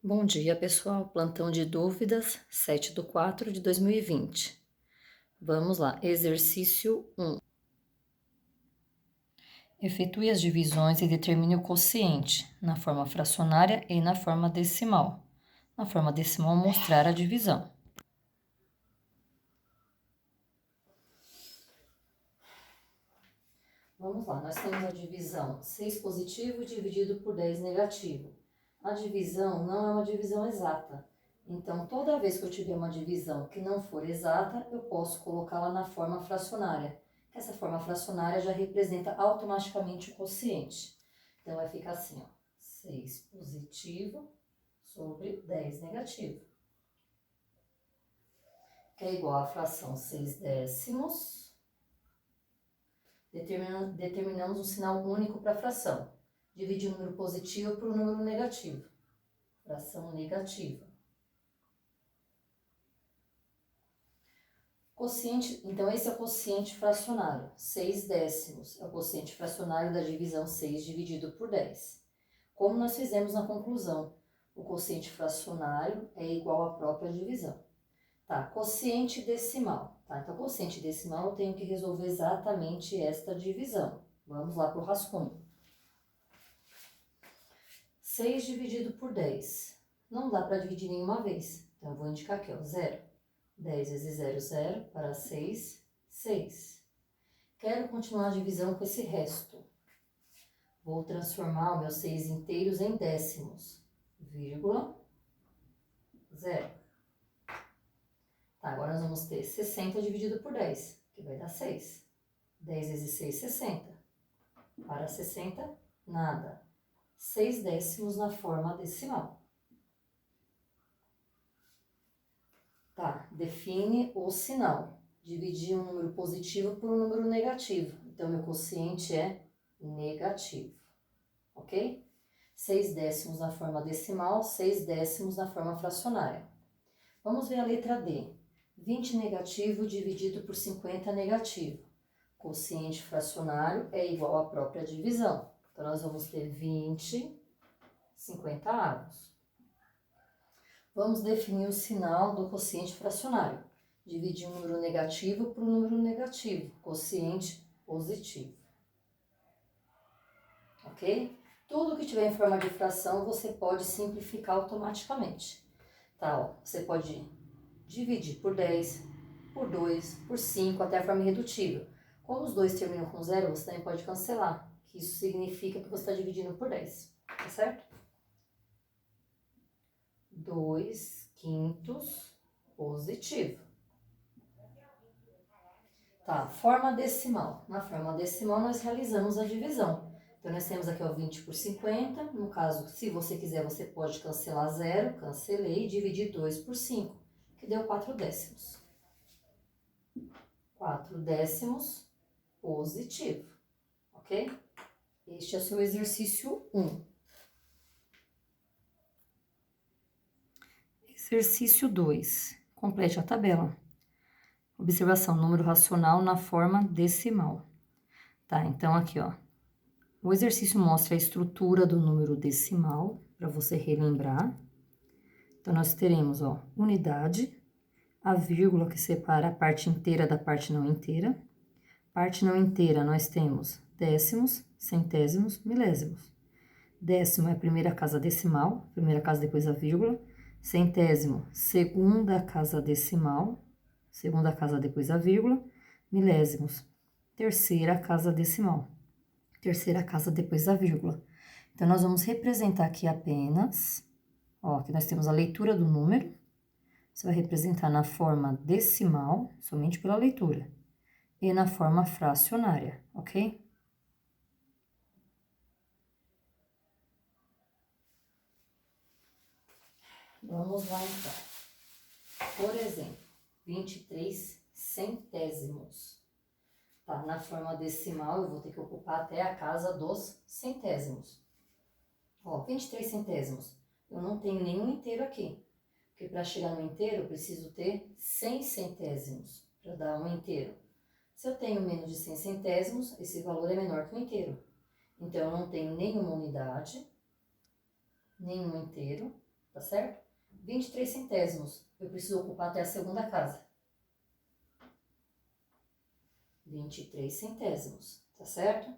Bom dia, pessoal. Plantão de dúvidas, 7/4/2020. Vamos lá, exercício 1. Efetue as divisões e determine o quociente na forma fracionária e na forma decimal. Na forma decimal, mostrar a divisão. Vamos lá, nós temos a divisão 6 positivo dividido por 10 negativo. A divisão não é uma divisão exata. Então, toda vez que eu tiver uma divisão que não for exata, eu posso colocá-la na forma fracionária. Essa forma fracionária já representa automaticamente o quociente. Então, vai ficar assim, ó, 6 positivo sobre 10 negativo. Que é igual à fração 6 décimos. Determinamos um sinal único para a fração. Dividir o número positivo por um número negativo. Fração negativa. Quociente, então esse é o quociente fracionário. 6 décimos é o quociente fracionário da divisão 6 dividido por 10. Como nós fizemos na conclusão, o quociente fracionário é igual à própria divisão. Tá, quociente decimal. Tá, então, quociente decimal eu tenho que resolver exatamente esta divisão. Vamos lá para o rascunho. 6 dividido por 10. Não dá para dividir nenhuma vez. Então, eu vou indicar aqui, ó, 0. 10 vezes 0, 0. Para 6, 6. Quero continuar a divisão com esse resto. Vou transformar os meus 6 inteiros em décimos. Vírgula, 0. Tá, agora nós vamos ter 60 dividido por 10, que vai dar 6. 10 vezes 6, 60. Para 60, nada. 6 décimos na forma decimal. Tá, define o sinal. Dividir um número positivo por um número negativo. Então, meu quociente é negativo, ok? 6 décimos na forma decimal, 6 décimos na forma fracionária. Vamos ver a letra D. 20 negativo dividido por 50 negativo. Quociente fracionário é igual à própria divisão. Então, nós vamos ter 20 50avos. Vamos definir o sinal do quociente fracionário. Dividir um número negativo por um número negativo. Quociente positivo. Ok? Tudo que tiver em forma de fração, você pode simplificar automaticamente. Tá, ó, você pode dividir por 10, por 2, por 5, até a forma irredutível. Como os dois terminam com 0, você também pode cancelar, que isso significa que você está dividindo por 10, tá certo? 2 quintos positivo. Tá, forma decimal. Na forma decimal, nós realizamos a divisão. Então, nós temos aqui, ó, 20 por 50. No caso, se você quiser, você pode cancelar 0, cancelei, e dividir 2 por 5, que deu 4 décimos. 4 décimos positivo, ok? Este é o seu exercício 1. Exercício 2. Complete a tabela. Observação, número racional na forma decimal. Tá, então aqui, ó. O exercício mostra a estrutura do número decimal, para você relembrar. Então, nós teremos, ó, unidade, a vírgula que separa a parte inteira da parte não inteira. Parte não inteira, nós temos décimos, centésimos, milésimos. Décimo é a primeira casa decimal, primeira casa depois a vírgula. Centésimo, segunda casa decimal, segunda casa depois a vírgula. Milésimos, terceira casa decimal, terceira casa depois da vírgula. Então, nós vamos representar aqui apenas, ó, aqui nós temos a leitura do número. Você vai representar na forma decimal, somente pela leitura, e na forma fracionária, ok? Vamos lá, então. Por exemplo, 23 centésimos. Tá, na forma decimal, eu vou ter que ocupar até a casa dos centésimos. Ó, 23 centésimos. Eu não tenho nenhum inteiro aqui. Porque para chegar no inteiro, eu preciso ter 100 centésimos para dar um inteiro. Se eu tenho menos de 100 centésimos, esse valor é menor que o inteiro. Então, eu não tenho nenhuma unidade, nenhum inteiro tá certo? 23 centésimos, eu preciso ocupar até a segunda casa. 23 centésimos, tá certo?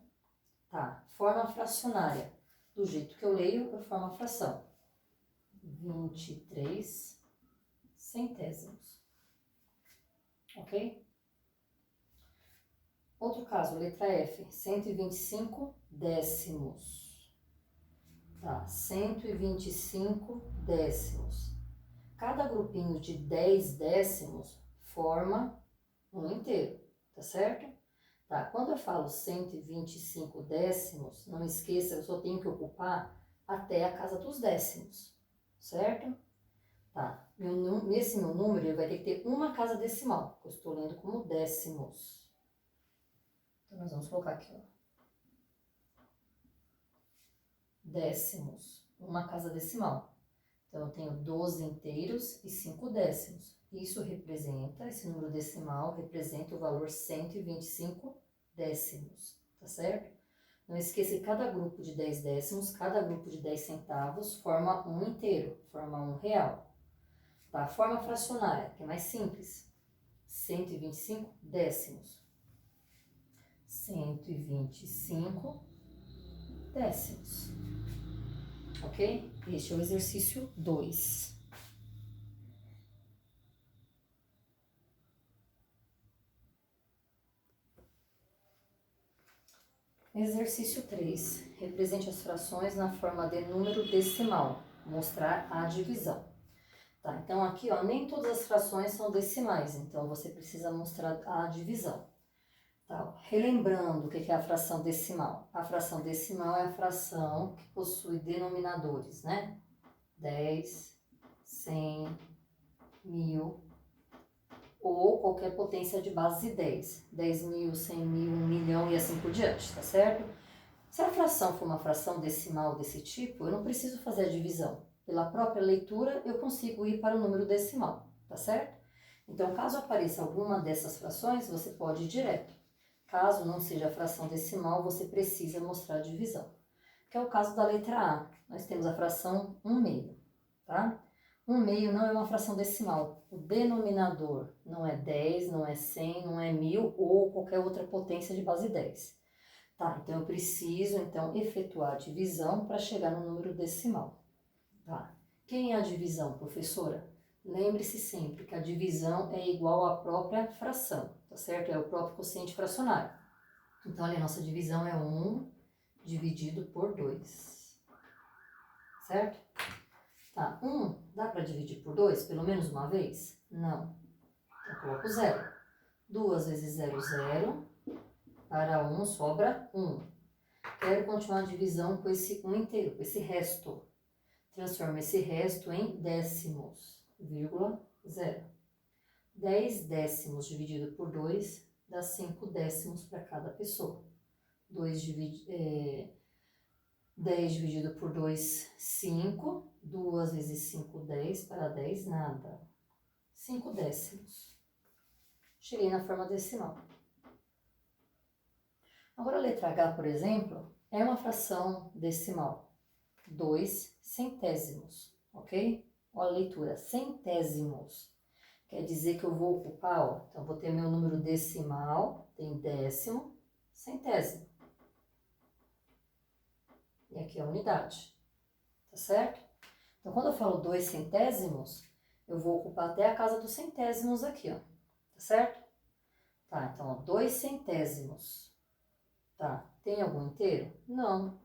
Tá, forma fracionária. Do jeito que eu leio, eu formo a fração. 23 centésimos. Ok? Outro caso, letra F, 125 décimos. Tá, 125 décimos. Cada grupinho de 10 décimos forma um inteiro, tá certo? Tá, quando eu falo 125 décimos, não esqueça, eu só tenho que ocupar até a casa dos décimos, certo? Tá, nesse meu número, ele vai ter que ter uma casa decimal, que eu estou lendo como décimos. Então, nós vamos colocar aqui, ó. Décimos, uma casa decimal. Então, eu tenho 12 inteiros e 5 décimos. Isso representa, esse número decimal representa o valor 125 décimos, tá certo? Não esqueça que cada grupo de 10 décimos, cada grupo de 10 centavos forma um inteiro, forma um real. Tá? A forma fracionária, que é mais simples, 125 décimos. 125 décimos. Ok? Este é o exercício 2. Exercício 3. Represente as frações na forma de número decimal. Mostrar a divisão. Tá, então aqui, ó, nem todas as frações são decimais, então você precisa mostrar a divisão. Tá, relembrando o que é a fração decimal. A fração decimal é a fração que possui denominadores, né? 10, 100, 1000 ou qualquer potência de base de 10. 10.000, 100.000, 1 milhão e assim por diante, tá certo? Se a fração for uma fração decimal desse tipo, eu não preciso fazer a divisão. Pela própria leitura, eu consigo ir para o número decimal, tá certo? Então, caso apareça alguma dessas frações, você pode ir direto. Caso não seja fração decimal, você precisa mostrar a divisão. Que é o caso da letra A. Nós temos a fração 1/2, tá? 1/2 não é uma fração decimal. O denominador não é 10, não é 100, não é 1000 ou qualquer outra potência de base 10. Tá, então eu preciso, então, efetuar a divisão para chegar no número decimal. Tá. Quem é a divisão, professora? Lembre-se sempre que a divisão é igual à própria fração, tá certo? É o próprio quociente fracionário. Então, ali a nossa divisão é 1 dividido por 2, certo? Tá, 1 dá para dividir por 2 pelo menos uma vez? Não. Então, eu coloco 0. 2 vezes 0, 0. Para 1 sobra 1. Quero continuar a divisão com esse 1 inteiro, com esse resto. Transformo esse resto em décimos, vírgula 0. 10 décimos dividido por 2 dá 5 décimos para cada pessoa. 10 dividido por 2, 5. 2 vezes 5, 10. Para 10, nada. 5 décimos. Cheguei na forma decimal. Agora a letra H, por exemplo, é uma fração decimal. 2 centésimos, ok? Olha a leitura, centésimos. Quer dizer que eu vou ocupar, ó, então vou ter meu número decimal, tem décimo, centésimo. E aqui é a unidade, tá certo? Então, quando eu falo 2 centésimos, eu vou ocupar até a casa dos centésimos aqui, ó, tá certo? Tá, então, ó, 2 centésimos. Tá, tem algum inteiro? Não.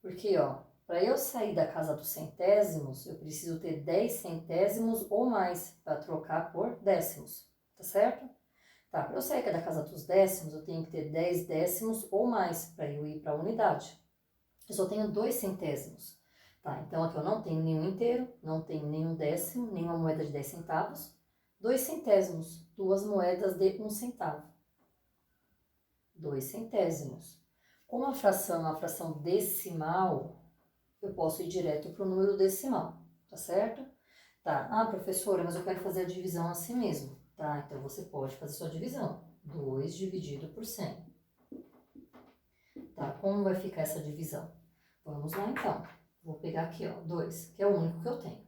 Porque, ó, para eu sair da casa dos centésimos, eu preciso ter 10 centésimos ou mais para trocar por décimos, tá certo? Tá, para eu sair da casa dos décimos, eu tenho que ter 10 décimos ou mais para eu ir para a unidade. Eu só tenho 2 centésimos. Tá, então aqui eu não tenho nenhum inteiro, não tenho nenhum décimo, nenhuma moeda de 10 centavos. 2 centésimos, 2 moedas de 1 centavo. 2 centésimos. Como a fração é uma fração decimal, eu posso ir direto para o número decimal, tá certo? Tá, ah, professora, mas eu quero fazer a divisão assim mesmo. Tá, então você pode fazer sua divisão. 2 dividido por 100. Tá, como vai ficar essa divisão? Vamos lá então. Vou pegar aqui, ó, 2, que é o único que eu tenho.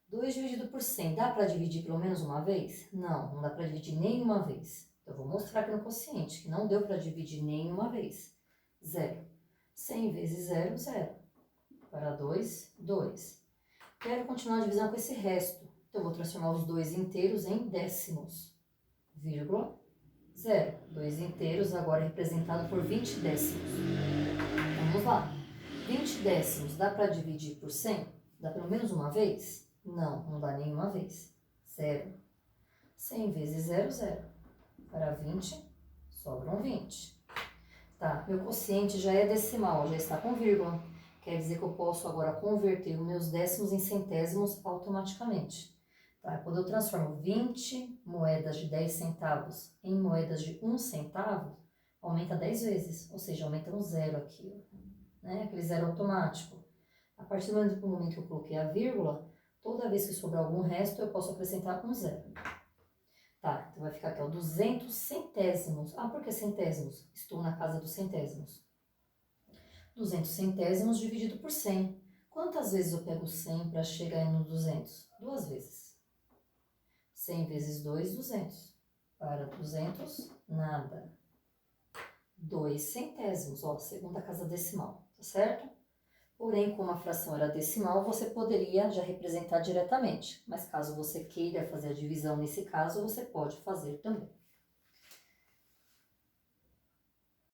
2 dividido por 100, dá para dividir pelo menos uma vez? Não, não dá para dividir nenhuma vez. Então, eu vou mostrar aqui no quociente que não deu para dividir nenhuma vez. 0. 100 vezes 0, 0. Para 2, 2. Quero continuar a divisão com esse resto. Então, eu vou transformar os 2 inteiros em décimos. Vírgula, 0. 2 inteiros agora representado por 20 décimos. Vamos lá. 20 décimos dá para dividir por 100? Dá pelo menos uma vez? Não, não dá nenhuma vez. 0. 100 vezes 0, 0. Para 20, sobram 20. Tá, meu quociente já é decimal, já está com vírgula. Quer dizer que eu posso agora converter os meus décimos em centésimos automaticamente. Tá, quando eu transformo 20 moedas de 10 centavos em moedas de 1 centavo, aumenta 10 vezes, ou seja, aumenta um zero aqui, né? Aquele zero automático. A partir do momento que eu coloquei a vírgula, toda vez que sobrar algum resto, eu posso acrescentar um zero. Tá, então vai ficar aqui, ó, 200 centésimos. Ah, por que centésimos? Estou na casa dos centésimos. 200 centésimos dividido por 100. Quantas vezes eu pego 100 para chegar no 200? 2 vezes. 100 vezes 2, 200. Para 200, nada. 2 centésimos, ó, segunda casa decimal, tá certo? Porém, como a fração era decimal, você poderia já representar diretamente. Mas caso você queira fazer a divisão nesse caso, você pode fazer também.